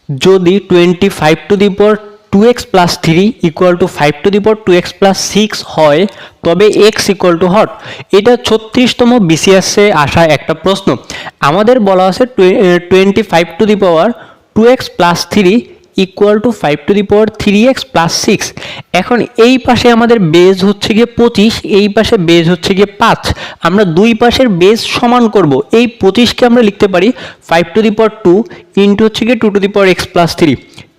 যদি 25 to the power 2x plus 3 equal to 5 to the power 2x plus 6 হয় তবে x equal too hot. এটা 36তম বিসিএসে আসা একটা প্রশ্ন। আমাদের বলা আছে 25 to the power 2x plus 3 equal to 5 to the power 3x plus 6। এখন এই পাশে আমাদের বেজ হচ্ছে গিয়ে 25, এই পাশে বেজ হচ্ছে গিয়ে 5। আমরা দুই পাশের বেজ সমান করব। এই 25কে আমরা লিখতে পারি 5 টু দি পাওয়ার 2 ইন্টু হচ্ছে গিয়ে 2 to the power x plus 3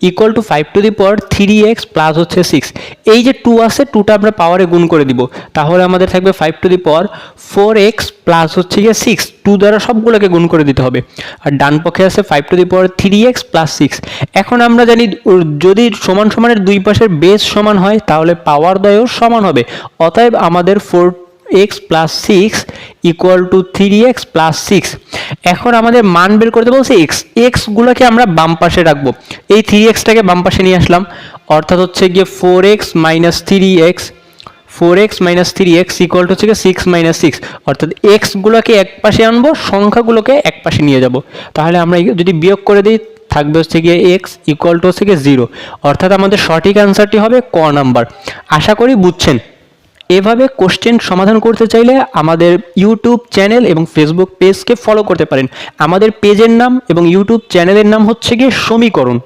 equal to 5 to the power 3x plus হচ্ছে 6। এই যে 2 আছে 2টা আমরা পাওয়ারে গুণ করে দিব, তাহলে আমাদের থাকবে 5 to the power 4x plus হচ্ছে গিয়ে 6। 2 দ্বারা সবগুলোকে গুণ করে দিতে হবে। আর ডান পক্ষে আছে 5 to the power 3x plus 6। এখন আমরা জানি যদি সমান সমানের দুই পাশের বেস সমান হয় তাহলে পাওয়ার দ্বয়ও সমান হবে। অতএব আমাদের 4x plus 6 equal to 3x plus 6। এখন আমাদের মান বের করতে বলছে x গুলোকে আমরা বাম পাশে রাখবো। এই 3xটাকে বাম পাশে নিয়ে আসলাম, অর্থাৎ হচ্ছে গিয়ে 4x minus 3x equal to হচ্ছে গিয়ে 6 মাইনাস 6, অর্থাৎ x গুলোকে এক পাশে আনবো, সংখ্যাগুলোকে এক পাশে নিয়ে যাব। তাহলে আমরা যদি বিয়োগ করে দিই থাকবে হচ্ছে গিয়ে x ইকুয়াল টু হচ্ছে গিয়ে 0, অর্থাৎ আমাদের সঠিক অ্যান্সারটি হবে ক নাম্বার। আশা করি বুঝছেন। এভাবে কোশ্চেন সমাধান করতে চাইলে আমাদের ইউটিউব চ্যানেল এবং ফেসবুক পেজকে ফলো করতে পারেন। আমাদের পেজের নাম এবং ইউটিউব চ্যানেলের নাম হচ্ছে গিয়ে সমীকরণ।